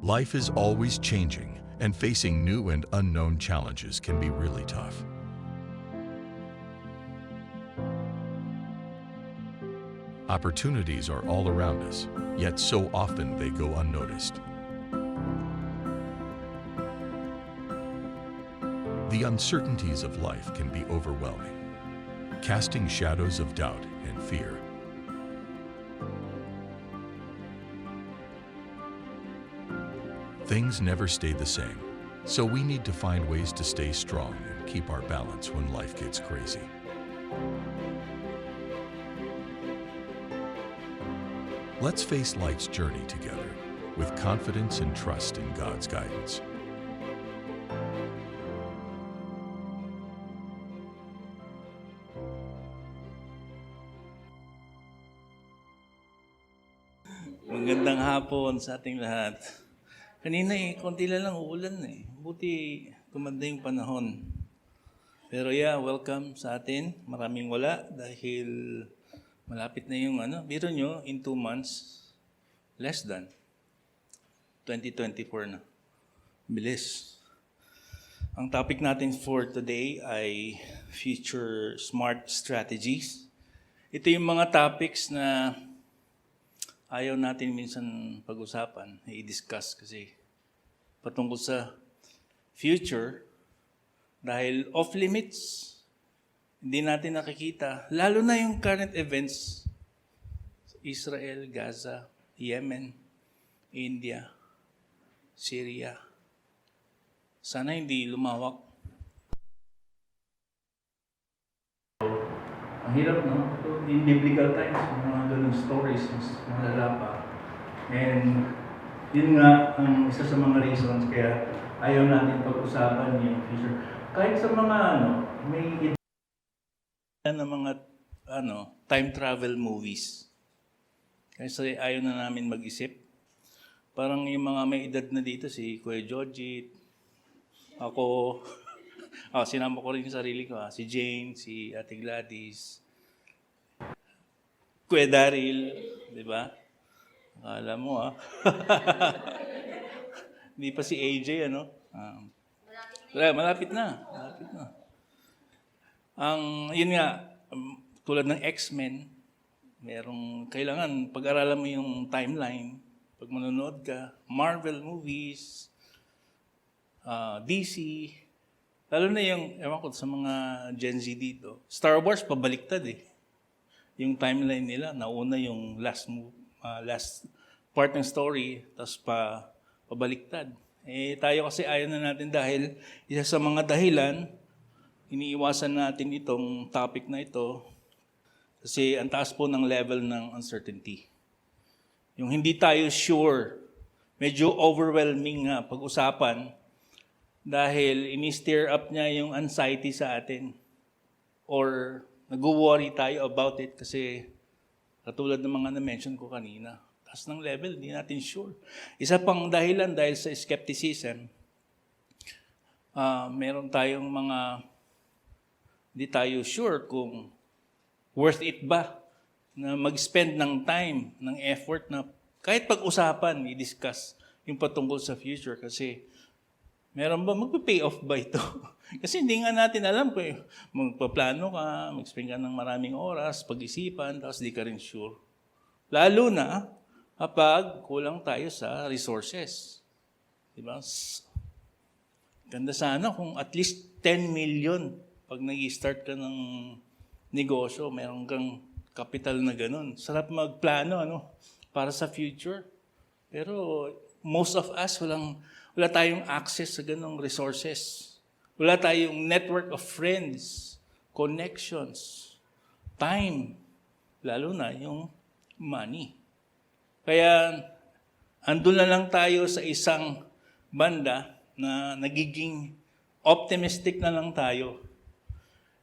Life is always changing, and facing new and unknown challenges can be really tough. Opportunities are all around us, yet so often they go unnoticed. The uncertainties of life can be overwhelming, casting shadows of doubt and fear. Things never stay the same, so we need to find ways to stay strong and keep our balance when life gets crazy. Let's face life's journey together with confidence and trust in God's guidance. Magandang hapon sa ating lahat. Kanina konti lang uulan Buti gumanda yung panahon. Pero welcome sa atin. Maraming wala dahil malapit na yung biro nyo, in 2 months, less than 2024 na. Bilis. Ang topic natin for today ay future smart strategies. Ito yung mga topics na ayaw natin minsan pag-usapan, i-discuss kasi patungkol sa future dahil off-limits, hindi natin nakikita. Lalo na yung current events, Israel, Gaza, Yemen, India, Syria. Sana hindi lumawak. Ang hirap, no? In biblical times, mga ganung stories, mas malala pa. And yun nga, ang isa sa mga reasons kaya ayaw natin pag-usapan yung future. Kahit sa mga may idea na mga time travel movies. Kasi ayaw na namin mag-isip. Parang yung mga may edad na dito, si Kuya Jojit, ako, sinama ko rin yung sarili ko, si Jane, si Ate Gladys, Kuya Daryl, di ba? Akala mo, Hindi pa si AJ, Malapit na. Yun nga, tulad ng X-Men, kailangan pag-aralan mo yung timeline. Pag manonood ka, Marvel movies, DC, lalo na yung, ewan ko, sa mga Gen Z dito, Star Wars, pabaliktad yung timeline nila, nauna yung last part ng story, tapos pabaliktad. Tayo kasi ayaw na natin dahil isa sa mga dahilan, iniiwasan natin itong topic na ito kasi ang taas po ng level ng uncertainty. Yung hindi tayo sure, medyo overwhelming nga pag-usapan dahil ini-stir up niya yung anxiety sa atin or nag-worry tayo about it kasi katulad ng mga na-mention ko kanina, taas ng level, hindi natin sure. Isa pang dahilan dahil sa skepticism, meron tayong hindi tayo sure kung worth it ba na mag-spend ng time, ng effort na kahit pag-usapan, i-discuss yung patungkol sa future kasi meron ba, magpa-pay off ba ito? Kasi hindi nga natin alam kung magpaplano ka, mag-spend ka ng maraming oras, pag-isipan, tapos di ka rin sure. Lalo na kapag kulang tayo sa resources. Diba? Ganda sana kung at least 10 million pag nag-start ka ng negosyo, meron kang capital na ganun. Sarap magplano para sa future. Pero most of us, wala tayong access sa ganong resources. Wala tayong network of friends, connections, time, lalo na yung money. Kaya andun na lang tayo sa isang banda na nagiging optimistic na lang tayo.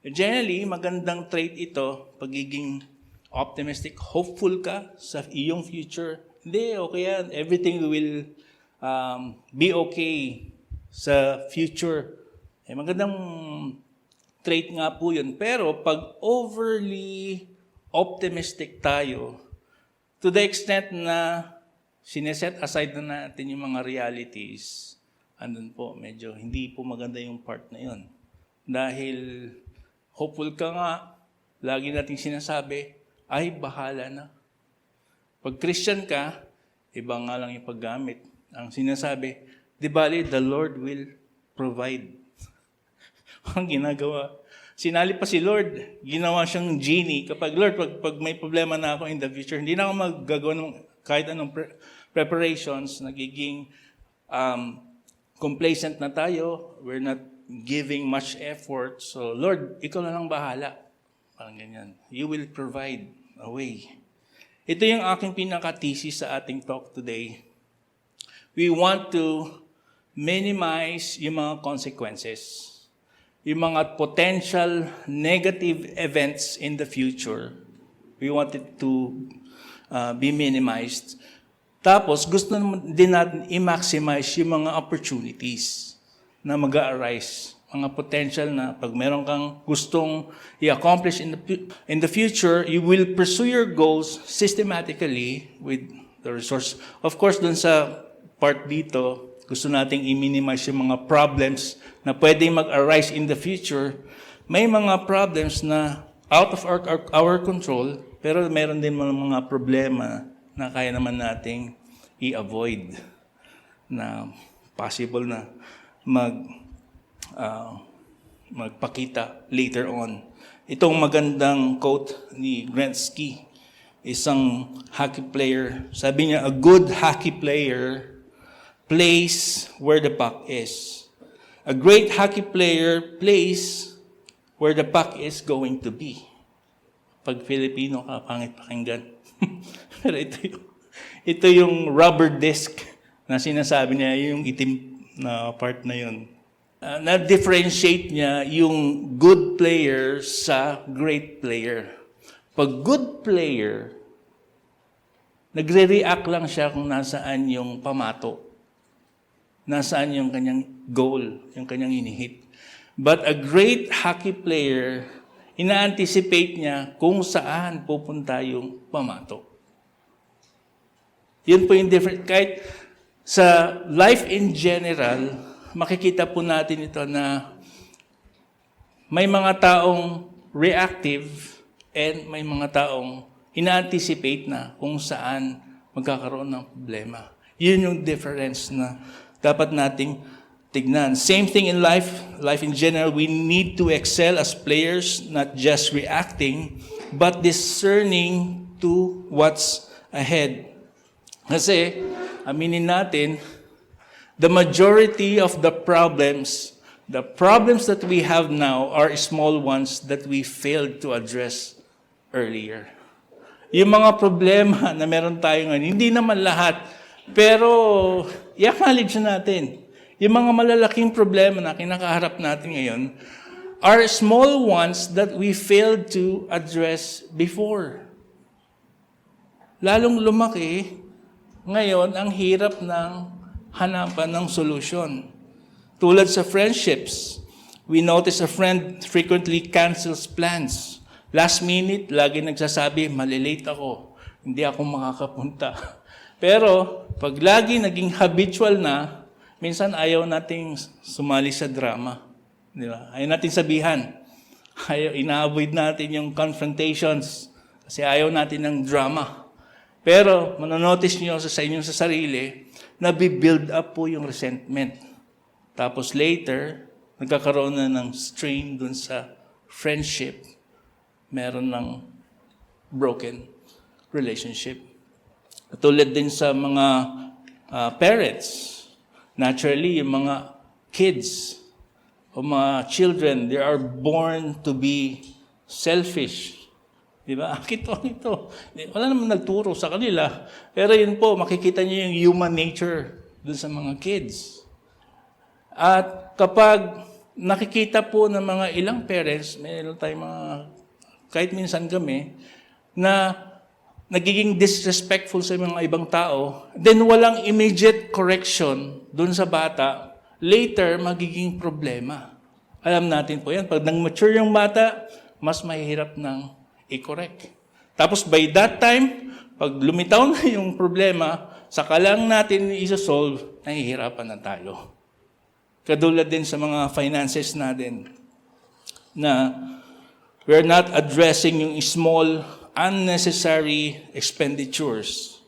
Generally, magandang trait ito, pagiging optimistic, hopeful ka sa iyong future. Hindi, okay yan. Everything will be okay sa future. Magandang trait nga po yun. Pero pag overly optimistic tayo, to the extent na sineset aside na natin yung mga realities, andun po, medyo hindi po maganda yung part na yun. Dahil hopeful ka nga, lagi nating sinasabi, ay bahala na. Pag Christian ka, iba nga lang yung paggamit. Ang sinasabi, di bali, the Lord will provide. Ang ginagawa. Sinali pa si Lord, ginawa siyang genie. Kapag Lord, pag may problema na ako in the future, hindi na ako maggagawa ng kahit anong preparations, nagiging complacent na tayo. We're not giving much effort. So, Lord, ikaw na lang bahala. Parang ganyan. You will provide a way. Ito yung aking pinaka-thesis sa ating talk today. We want to minimize yung mga consequences. Yung mga potential negative events in the future, we want it to be minimized. Tapos, gusto din natin i-maximize yung mga opportunities na mag-a-arise. Mga potential na pag meron kang gustong i-accomplish in the future, you will pursue your goals systematically with the resource. Of course, dun sa part dito, gusto nating i-minimize yung mga problems na pwedeng mag-arise in the future. May mga problems na out of our control, pero meron din mga problema na kaya naman nating i-avoid na possible na magpakita later on. Itong magandang quote ni Gretzky, isang hockey player. Sabi niya, a good hockey player plays where the puck is. A great hockey player plays where the puck is going to be. Pag Filipino ka, pangit pakinggan. Pero ito yung rubber disc na sinasabi niya, yung itim na part na yun. Na-differentiate niya yung good player sa great player. Pag good player, nagre-react lang siya kung nasaan yung pamato. Nasaan yung kanyang goal, yung kanyang hinihit. But a great hockey player, ina-anticipate niya kung saan pupunta yung pamato. Yun po yung different. Kahit sa life in general, makikita po natin ito na may mga taong reactive and may mga taong ina-anticipate na kung saan magkakaroon ng problema. Yun yung difference na dapat nating tignan. Same thing in life in general, we need to excel as players, not just reacting, but discerning to what's ahead. Kasi, aminin natin, the majority of the problems that we have now are small ones that we failed to address earlier. Yung mga problema na meron tayo ngayon, hindi naman lahat, pero i-acknowledge natin. Yung mga malalaking problema na kinakaharap natin ngayon are small ones that we failed to address before. Lalong lumaki, ngayon ang hirap ng hanapan ng solusyon. Tulad sa friendships, we notice a friend frequently cancels plans. Last minute, lagi nagsasabi, malilate ako, hindi ako makakapunta. Pero, pag lagi naging habitual na, minsan ayaw nating sumali sa drama. Di ba? Ayaw natin sabihan. Ina-avoid natin yung confrontations kasi ayaw natin ng drama. Pero, manonotice nyo sa inyong sa sarili, nabibuild up po yung resentment. Tapos later, nagkakaroon na ng strain dun sa friendship. Meron ng broken relationship. Tulad din sa mga parents. Naturally, yung mga kids o mga children, they are born to be selfish. Di ba? Ito. Wala naman nagturo sa kanila. Pero yun po, makikita niyo yung human nature dun sa mga kids. At kapag nakikita po ng mga ilang parents, mayroon tayong mga, kahit minsan kami, na nagiging disrespectful sa mga ibang tao, then walang immediate correction dun sa bata, later magiging problema. Alam natin po yan. Pag nang-mature yung bata, mas mahirap nang i-correct. Tapos by that time, pag lumitaw na yung problema, saka lang natin isa-solve, nahihirapan na tayo. Kadulad din sa mga finances natin na we're not addressing yung small, unnecessary expenditures.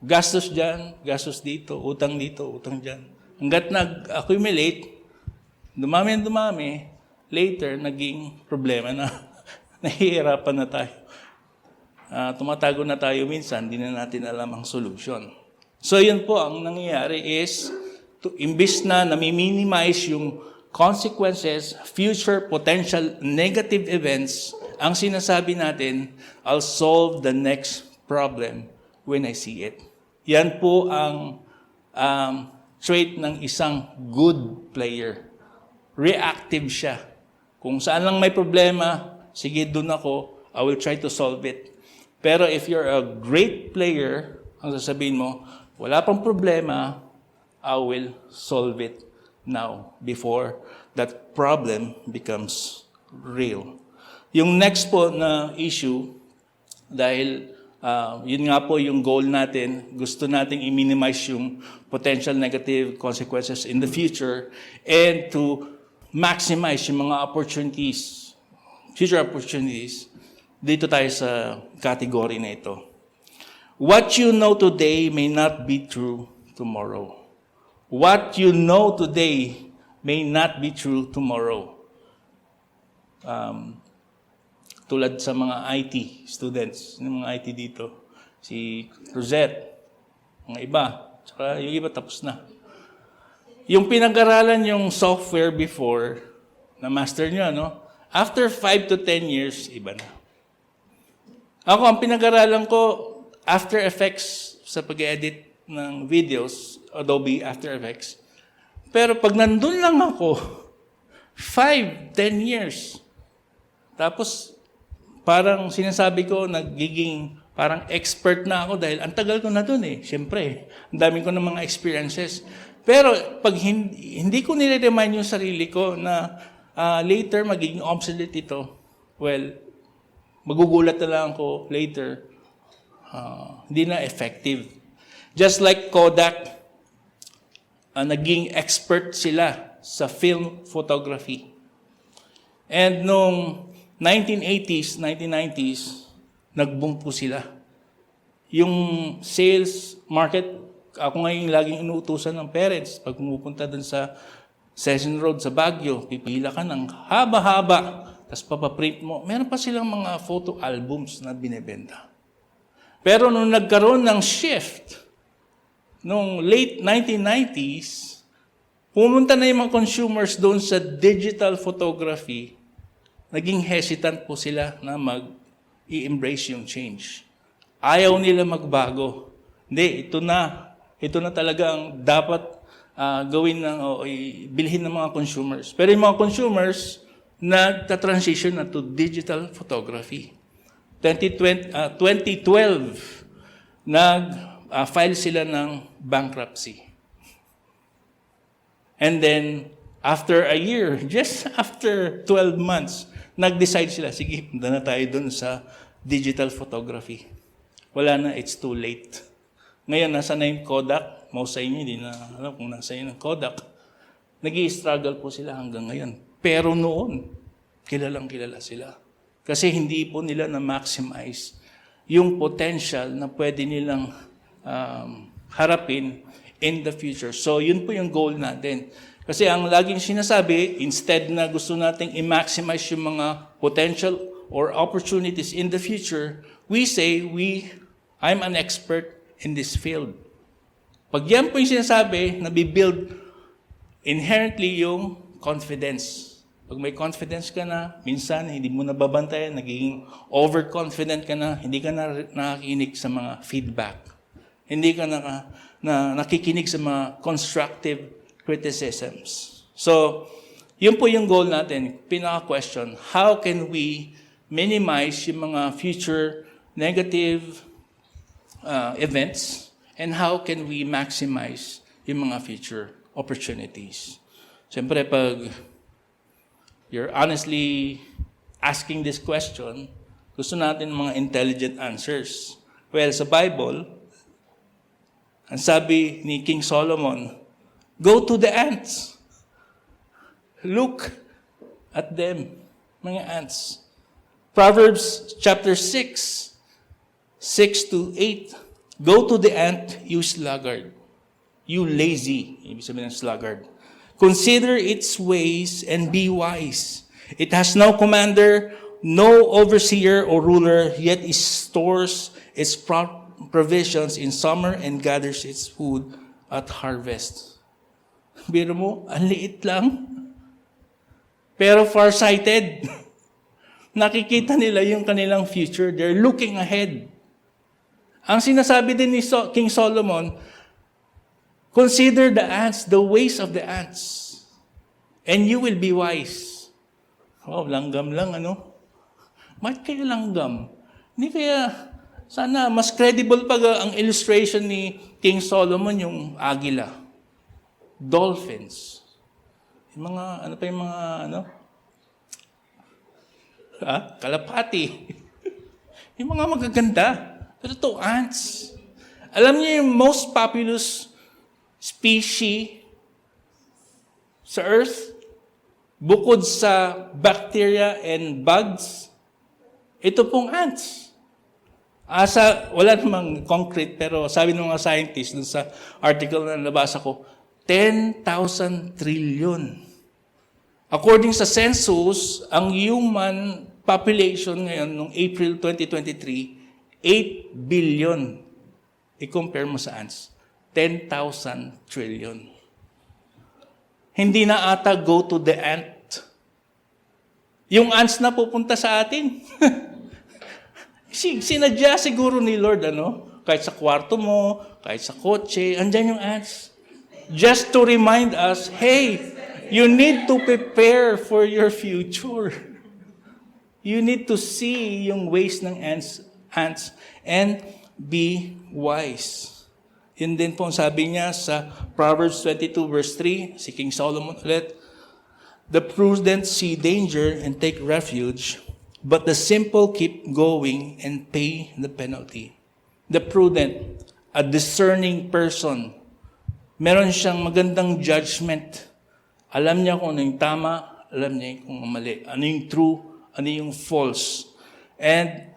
Gastos dyan, gastos dito, utang dyan. Hanggat nag-accumulate, dumami, later, naging problema na. Nahihirapan na tayo. Tumatago na tayo minsan, hindi na natin alam ang solution. So yun po, ang nangyayari is, imbis na nami-minimize yung consequences, future potential negative events, ang sinasabi natin, I'll solve the next problem when I see it. Yan po ang trait ng isang good player. Reactive siya. Kung saan lang may problema, sige, doon ako, I will try to solve it. Pero if you're a great player, ang sasabihin mo, wala pang problema, I will solve it now before that problem becomes real. Yung next po na issue, dahil yun nga po yung goal natin, gusto nating i-minimize yung potential negative consequences in the future and to maximize yung mga opportunities, future opportunities, dito tayo sa category na ito. What you know today may not be true tomorrow. What you know today may not be true tomorrow. Tulad sa mga IT students, yung mga IT dito, si Rosette, mga iba, tsaka yung iba tapos na. Yung pinag-aralan yung software before, na master nyo, no? After 5 to 10 years, iba na. Ako, ang pinag-aralan ko, After Effects sa pag-edit ng videos, Adobe After Effects. Pero pag nandun lang ako, 5, 10 years. Tapos, parang sinasabi ko, nagiging parang expert na ako dahil ang tagal ko na dun eh. Siyempre, ang dami ko ng mga experiences. Pero pag hindi ko nire-remind yung sarili ko na later magiging obsolete ito, well, magugulat na lang ako later, hindi na effective. Just like Kodak, naging expert sila sa film photography. And nung 1980s, 1990s, nag-boom po sila. Yung sales market, ako ngayon laging inuutusan ng parents. Pag pumupunta dun sa Session Road sa Baguio, pipila ka ng haba-haba, tapos papaprint mo. Meron pa silang mga photo albums na binebenta. Pero nung nagkaroon ng shift, nung late 1990s, pumunta na yung mga consumers doon sa digital photography, naging hesitant po sila na mag-i-embrace yung change. Ayaw nila magbago. Hindi, ito na talaga ang dapat gawin o bilhin ng mga consumers. Pero yung mga consumers, nagta-transition na to digital photography. 2012, nag-file sila ng bankruptcy. And then, after a year, just after 12 months, nag-decide sila, sige, punta na tayo dun sa digital photography. Wala na, it's too late. Ngayon, nasa na yung Kodak. Most sa inyo, hindi na alam kung nasa inyo ng Kodak. Nag-i-struggle po sila hanggang ngayon. Pero noon, kilalang-kilala sila. Kasi hindi po nila na-maximize yung potential na pwede nilang harapin in the future. So, yun po yung goal natin. Kasi ang laging sinasabi, instead na gusto nating i-maximize yung mga potential or opportunities in the future, we say, I'm an expert in this field. Pag yan po yung sinasabi, nabibuild inherently yung confidence. Pag may confidence ka na, minsan hindi mo nababantayan, nagiging overconfident ka na, hindi ka na nakikinig sa mga feedback. Hindi ka nakikinig sa mga constructive criticisms. So, yun po yung goal natin, pinaka-question, how can we minimize yung mga future negative events and how can we maximize yung mga future opportunities? Siyempre, pag you're honestly asking this question, gusto natin mga intelligent answers. Well, sa Bible, Ang sabi ni King Solomon, go to the ants. Look at them, mga ants. Proverbs chapter 6, 6 to 8. Go to the ant, you sluggard. You lazy. Ibig sabihin ng sluggard. Consider its ways and be wise. It has no commander, no overseer or ruler, yet it stores its provisions in summer and gathers its food at harvest. Biro mo, ang liit lang. Pero farsighted. Nakikita nila yung kanilang future. They're looking ahead. Ang sinasabi din ni King Solomon, consider the ants, the ways of the ants, and you will be wise. Oh, langgam lang, ano? Bakit kayo langgam? Hindi kaya, sana mas credible pag ang illustration ni King Solomon, yung agila. Dolphins. Yung mga, ano pa yung mga, ano? Kalapati. Yung mga magaganda. Pero ito, ants. Alam niyo yung most populous species sa Earth, bukod sa bacteria and bugs, ito pong ants. Wala namang concrete, pero sabi ng mga scientists dun sa article na nabasa ko, 10,000 trillion. According sa census, ang human population ngayon, noong April 2023, 8 billion. I-compare mo sa ants. 10,000 trillion. Hindi na ata go to the ant. Yung ants na pupunta sa atin. Sinadya siguro ni Lord, ano? Kahit sa kwarto mo, kahit sa kotse, andyan yung ants. Just to remind us, hey, you need to prepare for your future. You need to see yung ways ng ants and be wise. Yun din po ang sabi niya sa Proverbs 22 verse 3, si King Solomon ulit, the prudent see danger and take refuge, but the simple keep going and pay the penalty. The prudent, a discerning person, meron siyang magandang judgment. Alam niya kung ano yung tama, alam niya kung mali. Ano yung true, ano yung false. And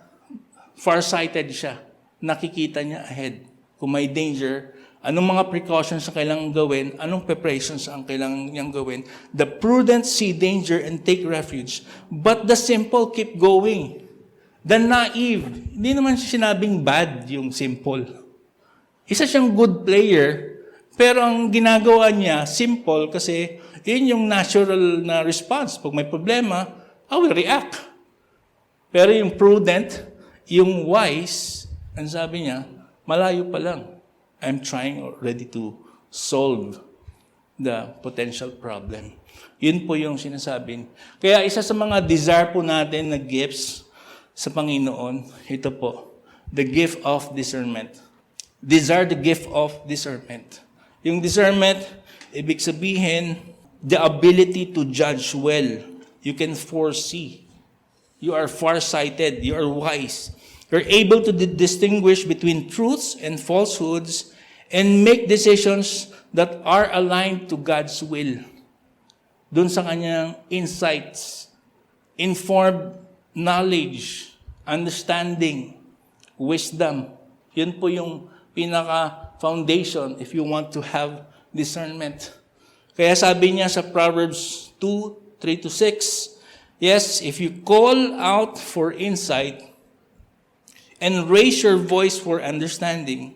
farsighted siya. Nakikita niya ahead. Kung may danger, anong mga precautions ang kailangang gawin, anong preparations ang kailangang niyang gawin. The prudent see danger and take refuge, but the simple keep going. The naive, hindi naman siya sinabing bad yung simple. Isa siyang good player, pero ang ginagawa niya, simple, kasi yun yung natural na response. Pag may problema, I will react. Pero yung prudent, yung wise, ang sabi niya, malayo pa lang. I'm trying already to solve the potential problem. Yun po yung sinasabi. Kaya isa sa mga desire po natin na gifts sa Panginoon, ito po, the gift of discernment. Desire the gift of discernment. Yung discernment, ibig sabihin, the ability to judge well. You can foresee. You are farsighted. You are wise. You're able to distinguish between truths and falsehoods and make decisions that are aligned to God's will. Doon sa kanyang insights, informed knowledge, understanding, wisdom. Yun po yung pinaka-foundation if you want to have discernment. Kaya sabi niya sa Proverbs 2:3-6, yes, if you call out for insight and raise your voice for understanding,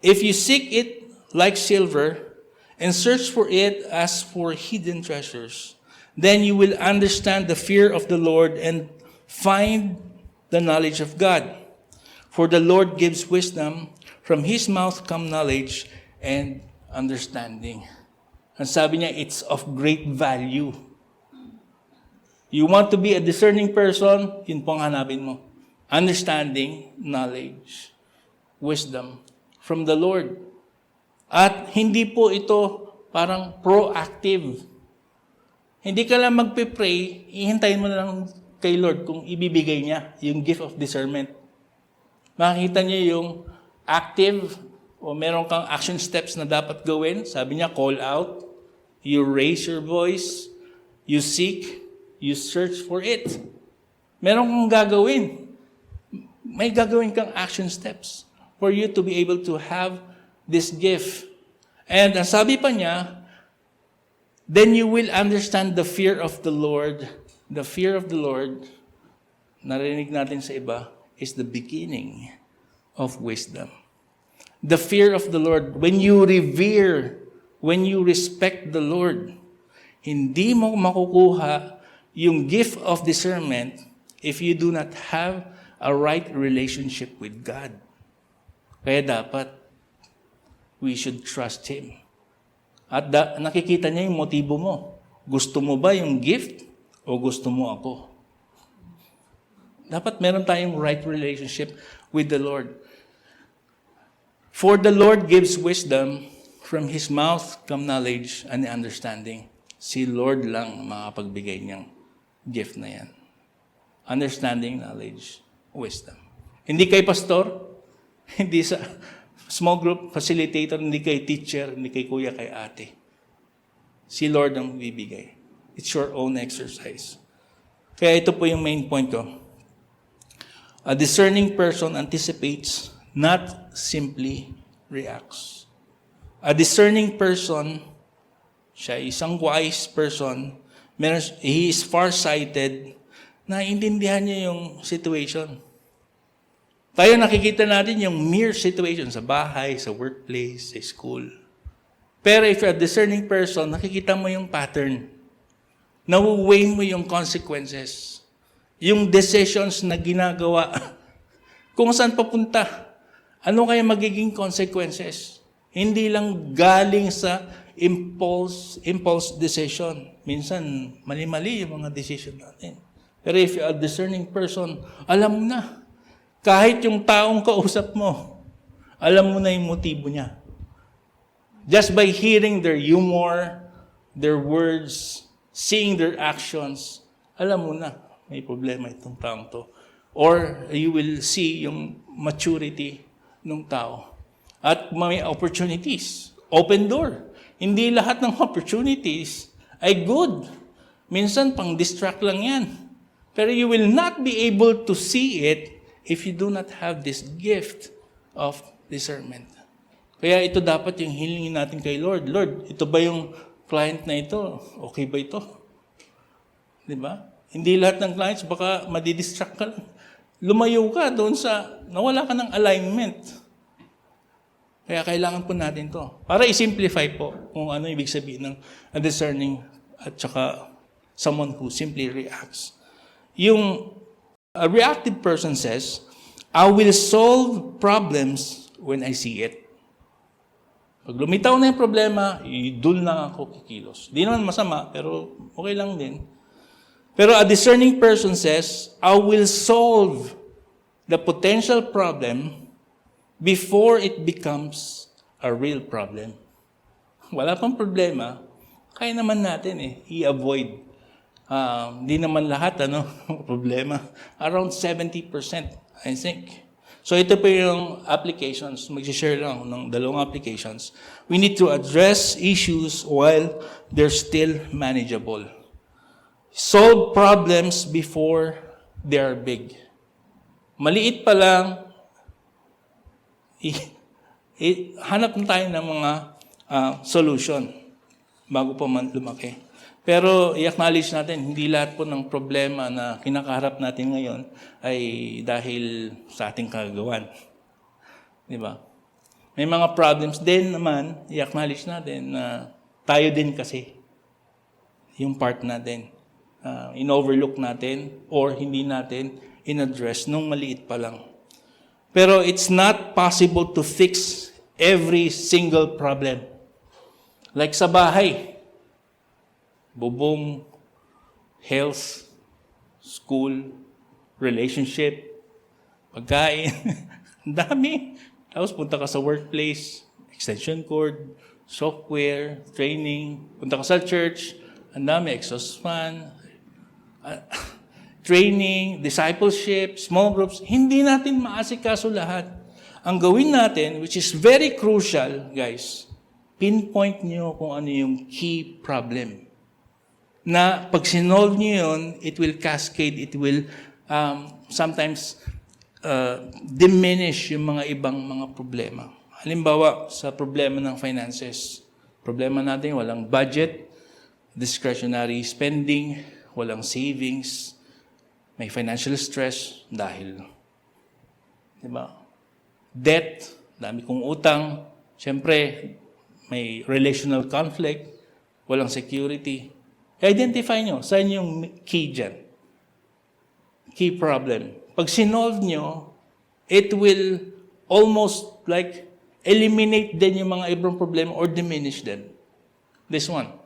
if you seek it like silver and search for it as for hidden treasures, then you will understand the fear of the Lord and find the knowledge of God. For the Lord gives wisdom, from His mouth come knowledge and understanding. Ang sabi niya, it's of great value. You want to be a discerning person, yun pong hanapin mo. Understanding, knowledge, wisdom from the Lord. At hindi po ito parang proactive. Hindi ka lang magpe-pray, ihintayin mo na lang kay Lord kung ibibigay niya yung gift of discernment. Makikita niyo yung active O meron kang action steps na dapat gawin. Sabi niya, call out, you raise your voice, you seek, you search for it. Meron kang gagawin. May gagawin kang action steps for you to be able to have this gift. And ang sabi pa niya, then you will understand the fear of the Lord. The fear of the Lord, narinig natin sa iba, is the beginning of wisdom. The fear of the Lord, when you revere, when you respect the Lord, hindi mo makukuha yung gift of discernment if you do not have a right relationship with God. Kaya dapat, we should trust Him. At nakikita niya yung motibo mo. Gusto mo ba yung gift o gusto mo ako? Dapat meron tayong right relationship with the Lord. For the Lord gives wisdom, from His mouth come knowledge and understanding. Si Lord lang makapagbigay niyang gift na yan. Understanding, knowledge, wisdom. Hindi kay pastor, hindi sa small group facilitator, hindi kay teacher, hindi kay kuya, kay ate. Si Lord ang bibigay. It's your own exercise. Kaya ito po yung main point ko. A discerning person anticipates, not simply reacts. A discerning person, siya isang wise person, he is farsighted, naiintindihan niya yung situation. Tayo nakikita natin yung mere situation sa bahay, sa workplace, sa school. Pero if you're a discerning person, nakikita mo yung pattern. Nawu-weigh mo yung consequences. Yung decisions na ginagawa. Kung saan papunta. Ano kaya magiging consequences? Hindi lang galing sa impulse decision. Minsan, mali-mali yung mga decision natin. Pero if you're a discerning person, alam mo na. Kahit yung taong kausap mo, alam mo na yung motibo niya. Just by hearing their humor, their words, seeing their actions, alam mo na, may problema itong taong to. Or you will see yung maturity ng tao. At may opportunities. Open door. Hindi lahat ng opportunities ay good. Minsan, pang-distract lang yan. Pero you will not be able to see it if you do not have this gift of discernment. Kaya ito dapat yung hilingin natin kay Lord. Lord, ito ba yung client na ito? Okay ba ito? Di ba? Hindi lahat ng clients, baka madidistract ka lang. Lumayo ka doon sa, nawala ka ng alignment. Kaya kailangan po natin to. Para i-simplify po kung ano ibig sabihin ng a discerning at saka someone who simply reacts. Yung a reactive person says, I will solve problems when I see it. Pag lumitaw na yung problema, doon lang ako kikilos. Di naman masama, pero okay lang din. Pero a discerning person says, I will solve the potential problem before it becomes a real problem. Wala pang problema, kaya naman natin i-avoid. Di naman lahat, problema. Around 70%, I think. So ito po yung applications. Mag-share lang ng dalawang applications. We need to address issues while they're still manageable. Solve problems before they are big. Maliit pa lang, hanap na tayo ng mga solution bago pa man lumaki. Pero i-acknowledge natin, hindi lahat po ng problema na kinakaharap natin ngayon ay dahil sa ating kagagawan. Di ba? May mga problems din naman, i-acknowledge natin na tayo din kasi yung part natin. In-overlook natin or hindi natin in-address nung maliit pa lang. Pero it's not possible to fix every single problem. Like sa bahay, bubong, health, school, relationship, pagkain, ang dami. Tapos punta ka sa workplace, extension cord, software, training, punta ka sa church, ang dami, exhaust fan, training, discipleship, small groups. Hindi natin maasikaso lahat. Ang gawin natin, which is very crucial, guys, pinpoint nyo kung ano yung key problem. Na pag sinolve nyo yun, it will cascade, it will sometimes diminish yung mga ibang mga problema. Halimbawa, sa problema ng finances. Problema natin, walang budget, discretionary spending, walang savings, may financial stress dahil, di ba? Debt, dami kong utang, syempre, may relational conflict, walang security. Identify nyo, saan yung key dyan? Key problem. Pag sinolve nyo, it will almost like eliminate din yung mga ibang problema or diminish them. This one,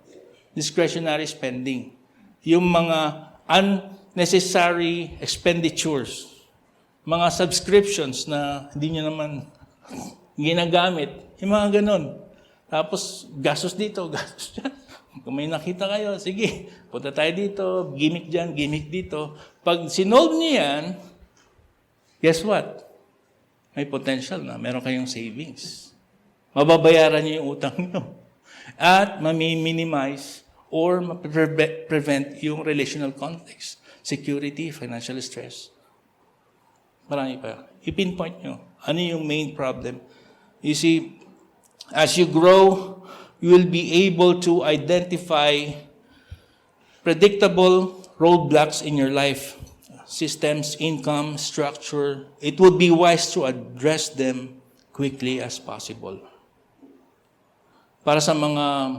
discretionary spending. Yung mga unnecessary expenditures, mga subscriptions na hindi nyo naman ginagamit, yung mga ganon. Tapos, gastos dito, gastos dyan. Kung may nakita kayo, sige, punta tayo dito, gimmick dyan, gimmick dito. Pag sinolve niyo yan, guess what? May potential na meron kayong savings. Mababayaran niyo yung utang niyo. At mami-minimize or prevent yung relational conflicts, security, financial stress. Marami pa. I-pinpoint nyo. Ano yung main problem? You see, as you grow, you will be able to identify predictable roadblocks in your life. Systems, income, structure. It would be wise to address them quickly as possible. Para sa mga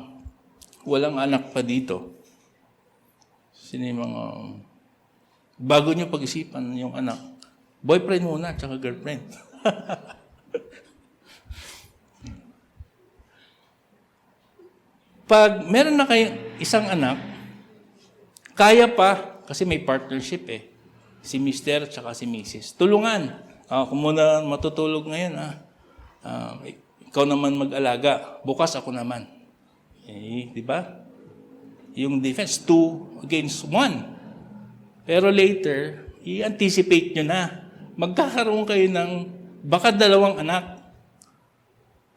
walang anak pa dito, sino yung mga bago nyo pag-isipan yung anak, boyfriend muna, tsaka girlfriend. Pag meron na kayong isang anak, kaya pa, kasi may partnership eh, si Mr. tsaka si Mrs. Tulungan. Kung muna matutulog ngayon, ikaw naman mag-alaga, bukas ako naman. Di ba? Yung defense, 2 against 1. Pero later, i-anticipate nyo na. Magkakaroon kayo ng baka 2 anak.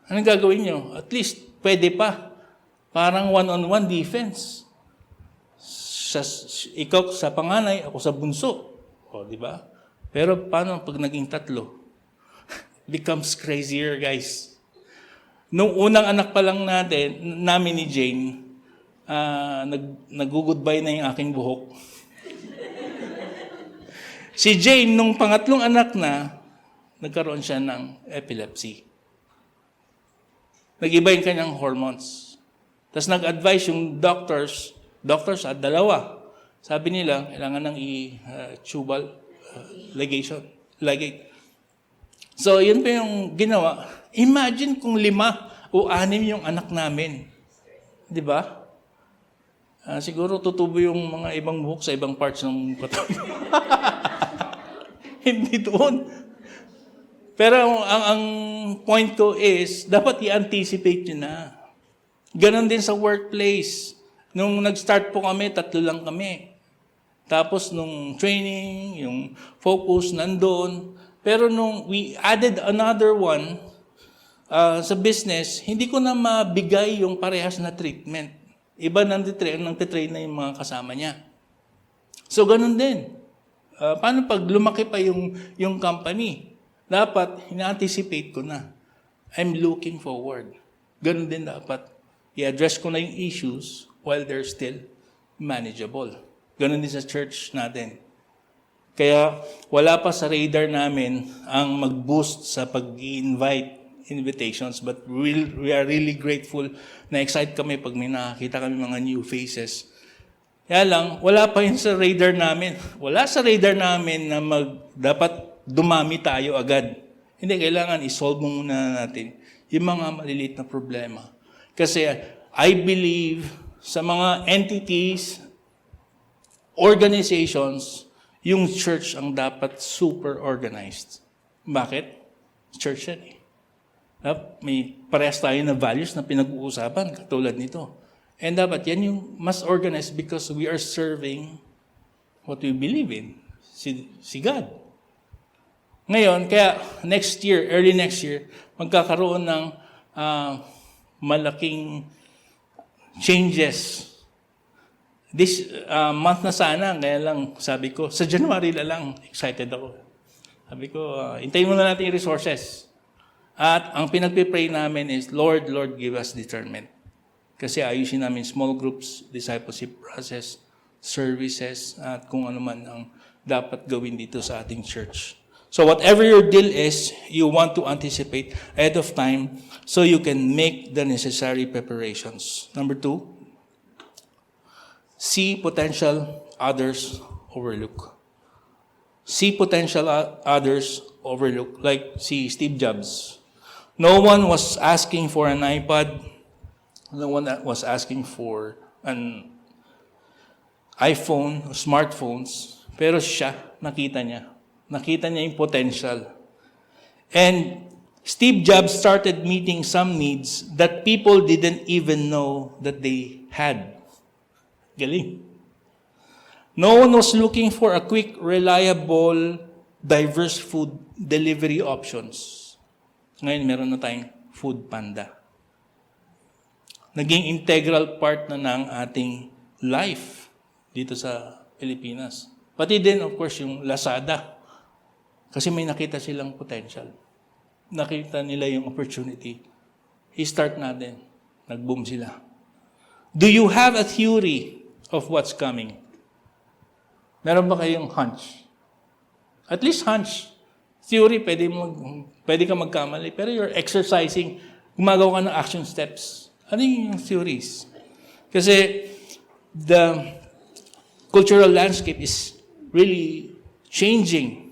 Anong gagawin nyo? At least, pwede pa. Parang 1-on-1 defense. Ikaw sa panganay, ako sa bunso. Di ba? Pero paano pag naging 3? Becomes crazier, guys. Nung unang anak pa lang namin ni Jane, nag-goodbye na yung aking buhok. Si Jane, nung pangatlong anak na, nagkaroon siya ng epilepsy. Nag-iba yung kanyang hormones. Tapos nag-advise yung doctors at 2. Sabi nila, kailangan ng tubal ligation. So, yun pa yung ginawa. Imagine kung 5 o 6 yung anak namin. Di ba? Siguro tutubo yung mga ibang buhok sa ibang parts ng katawan. Hindi doon. Pero ang point ko is, dapat i-anticipate nyo na. Ganon din sa workplace. Nung nag-start po kami, 3 lang kami. Tapos nung training, yung focus nandoon. Pero nung we added another one sa business, hindi ko na mabigay yung parehas na treatment. Iba nang titrain na yung mga kasama niya. So ganun din. Paano pag lumaki pa yung company? Dapat, ina-anticipate ko na. I'm looking forward. Ganun din dapat. I-address ko na yung issues while they're still manageable. Ganun din sa church natin. Kaya wala pa sa radar namin ang mag-boost sa pag-invite invitations, but we are really grateful na excited kami pag may nakakita kami mga new faces. Kaya lang, wala pa yun sa radar namin. Wala sa radar namin na dapat dumami tayo agad. Hindi, kailangan isolve muna natin yung mga maliliit na problema. Kasi I believe sa mga entities, organizations, yung church ang dapat super organized. Bakit? Church yan eh. May parehas tayo na values na pinag-uusapan, katulad nito. And dapat yan yung mas organized because we are serving what we believe in, si God. Ngayon, kaya early next year, magkakaroon ng malaking changes. This month na sana, kaya lang sabi ko, sa January na lang, excited ako. Sabi ko, hintayin muna natin yung resources. At ang pinagpipray namin is, Lord, give us discernment. Kasi ayusin namin small groups, discipleship process, services, at kung ano man ang dapat gawin dito sa ating church. So whatever your deal is, you want to anticipate ahead of time so you can make the necessary preparations. Number 2, see potential others overlook. See potential others overlook. Like see Steve Jobs. No one was asking for an iPad. No one was asking for an iPhone, smartphones. Pero siya, nakita niya. Nakita niya yung potential. And Steve Jobs started meeting some needs that people didn't even know that they had. Galing. No one was looking for a quick, reliable, diverse food delivery options. Ngayon, meron na tayong Food Panda. Naging integral part na ng ating life dito sa Pilipinas. Pati din, of course, yung Lazada. Kasi may nakita silang potential. Nakita nila yung opportunity. I-start natin. Nag-boom sila. Do you have a theory of what's coming? Meron ba kayong hunch? At least hunch. Theory, pwede ka magkamali. Pero you're exercising, gumagawa ka ng action steps. Ano yung theories? Kasi the cultural landscape is really changing.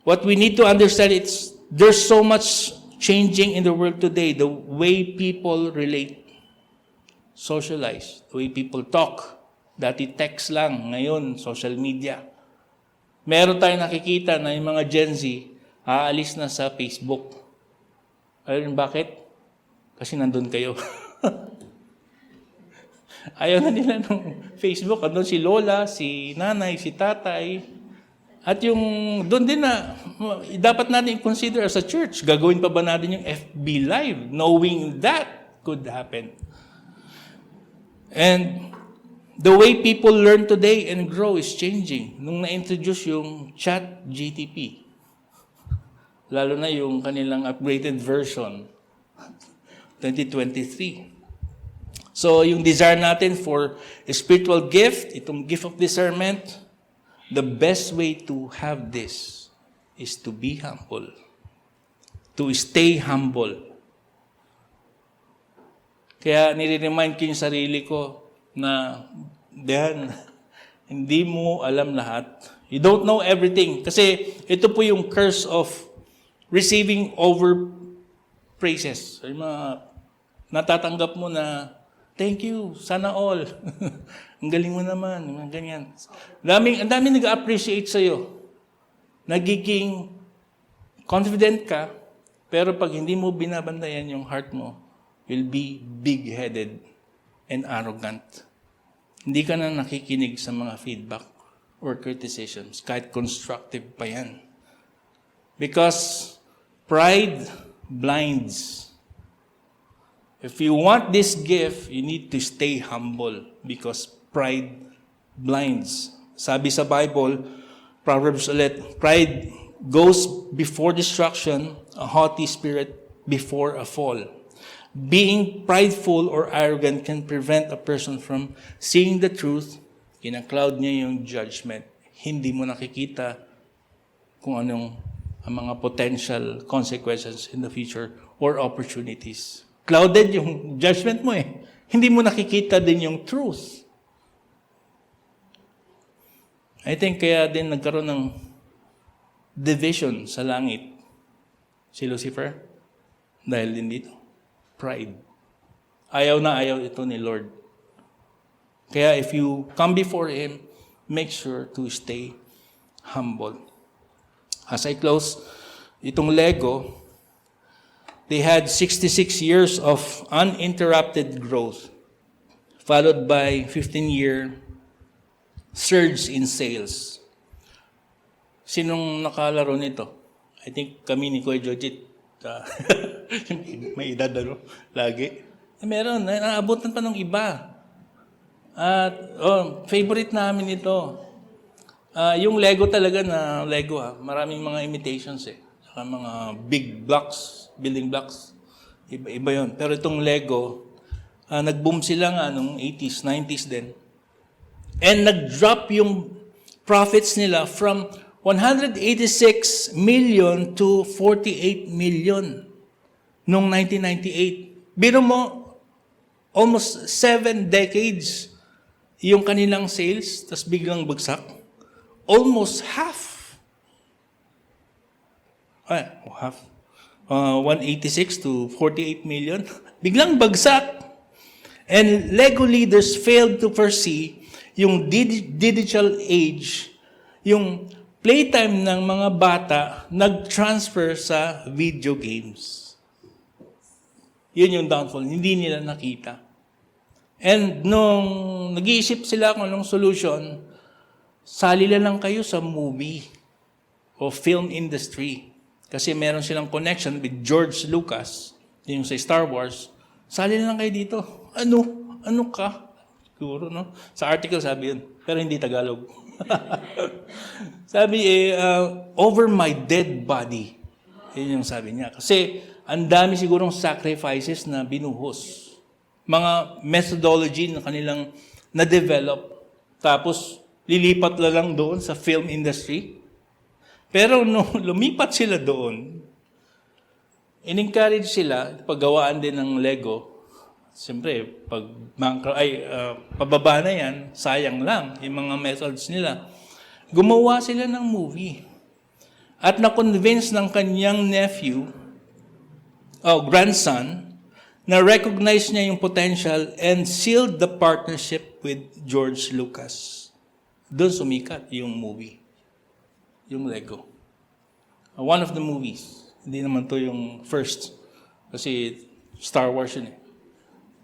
What we need to understand is there's so much changing in the world today. The way people relate, socialize, the way people talk. Dati text lang, ngayon social media. Meron tayong nakikita na yung mga Gen Z aalis na sa Facebook. Alam bakit? Kasi nandun kayo. Ayaw na nila ng Facebook. Andun si Lola, si Nanay, si Tatay. At yung doon din na dapat natin consider as a church. Gagawin pa ba natin yung FB Live knowing that could happen? And the way people learn today and grow is changing. Nung na-introduce yung ChatGPT, lalo na yung kanilang upgraded version, 2023. So, yung desire natin for a spiritual gift, itong gift of discernment, the best way to have this is to be humble. To stay humble. Kaya nire-remind ko yung sarili ko na, Dan, hindi mo alam lahat. You don't know everything. Kasi ito po yung curse of receiving over praises. Yung mga natatanggap mo na, thank you, sana all. Ang galing mo naman, mga ganyan. Ang daming nag-appreciate sa'yo. Nagiging confident ka, pero pag hindi mo binabantayan yung heart mo, will be big-headed and arrogant. Hindi ka na nakikinig sa mga feedback or criticisms, kahit constructive pa yan. Because pride blinds. If you want this gift, you need to stay humble because pride blinds. Sabi sa Bible, Proverbs ulit, pride goes before destruction, a haughty spirit before a fall. Being prideful or arrogant can prevent a person from seeing the truth. Kinakloud niya yung judgment. Hindi mo nakikita kung anong ang mga potential consequences in the future or opportunities. Clouded yung judgment mo eh. Hindi mo nakikita din yung truth. I think kaya din nagkaroon ng division sa langit si Lucifer dahil din dito. Pride. Ayaw na ayaw ito ni Lord. Kaya if you come before Him, make sure to stay humble. As I close, itong Lego, they had 66 years of uninterrupted growth, followed by 15-year surge in sales. Sinong nakalaro nito? I think kami ni Kuya Jojit, may edad lagi. Meron, naabutan pa ng iba. At favorite namin ito. Yung Lego talaga na Lego maraming mga imitations Saka mga big blocks, building blocks. Iba yun. Pero itong Lego, nag-boom sila nga nung 80s, 90s din. And nag-drop yung profits nila from 186 million to 48 million noong 1998. Biro mo, almost 7 decades yung kanilang sales, tas biglang bagsak. Almost half. Half. 186 to 48 million. Biglang bagsak. And Lego leaders failed to foresee yung digital age, yung playtime ng mga bata nag-transfer sa video games. Yun yung downfall. Hindi nila nakita. And nung nag-iisip sila kung anong solution, sali lang kayo sa movie o film industry. Kasi meron silang connection with George Lucas, yung sa Star Wars. Sali lang kayo dito. Ano ka? Siguro, no? Sa article sabi yun, pero hindi Tagalog. Sabi over my dead body. Yun yung sabi niya. Kasi ang dami sigurong sacrifices na binuhos. Mga methodology na kanilang na-develop. Tapos lilipat lang doon sa film industry. Pero nung lumipat sila doon, in-encourage sila, paggawaan din ng Lego. Siyempre, pag pababa na yan, sayang lang yung mga methods nila. Gumawa sila ng movie. At na-convince ng kanyang grandson, na recognize niya yung potential and sealed the partnership with George Lucas. Doon sumikat yung movie. Yung Lego. One of the movies. Hindi naman to yung first. Kasi Star Wars yun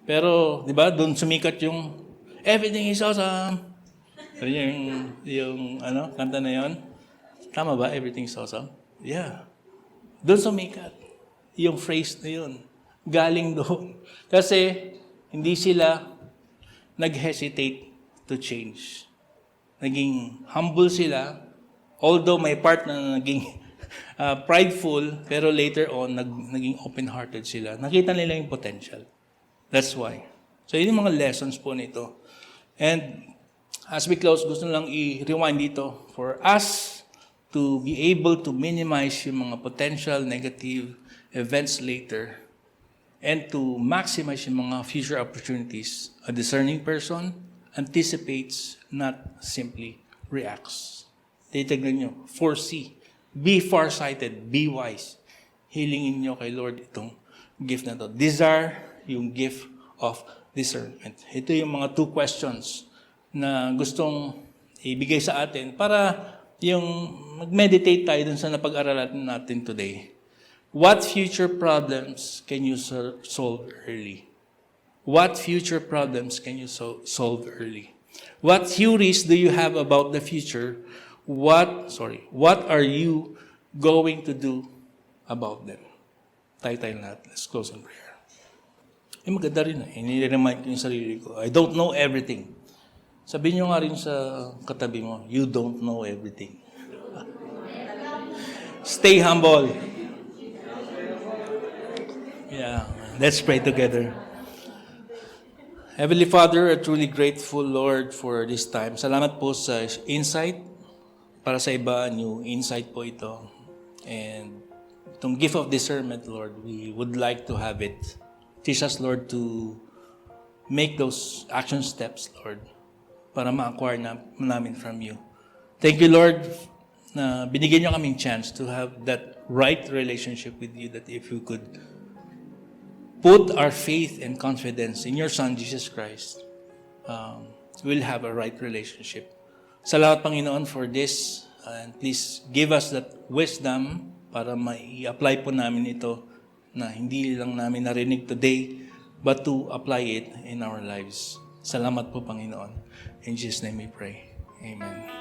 Pero, di ba, doon sumikat yung everything is awesome. Yung kanta na yon. Tama ba? Everything is awesome? Yeah. Doon sumikat. Yung phrase na yun. Galing doon. Kasi, hindi sila nag-hesitate to change. Naging humble sila. Although may part na naging prideful, pero later on, naging open-hearted sila. Nakita nila yung potential. That's why. So, yun yung mga lessons po nito. And as we close, gusto lang i-rewind dito for us to be able to minimize yung mga potential negative events later and to maximize yung mga future opportunities. A discerning person anticipates, not simply reacts. Titignan nyo, foresee. Be farsighted, be wise. Hilingin nyo kay Lord itong gift na to. Desire yung gift of discernment. Ito yung mga 2 questions na gustong ibigay sa atin para yung mag-meditate tayo dun sa napag-aralan natin today. What future problems can you solve early? What future problems can you solve early? What theories do you have about the future? What are you going to do about them? Tayo natin. Let's close in prayer. Maganda rin Nire-remind ko yung sarili ko. I don't know everything. Sabihin nyo nga rin sa katabi mo, you don't know everything. Stay humble. Yeah, let's pray together. Heavenly Father, I'm truly grateful, Lord, for this time. Salamat po sa insight. Para sa iba, new insight po ito. And itong gift of discernment, Lord, we would like to have it. Teach us, Lord, to make those action steps, Lord, para ma-acquire namin from you. Thank you, Lord, na binigyan niyo kaming chance to have that right relationship with you, that if we could put our faith and confidence in your Son, Jesus Christ, we'll have a right relationship. Salamat, Panginoon, for this. And please give us that wisdom para ma-i-apply po namin ito na hindi lang namin narinig today, but to apply it in our lives. Salamat po, Panginoon. In Jesus' name we pray. Amen.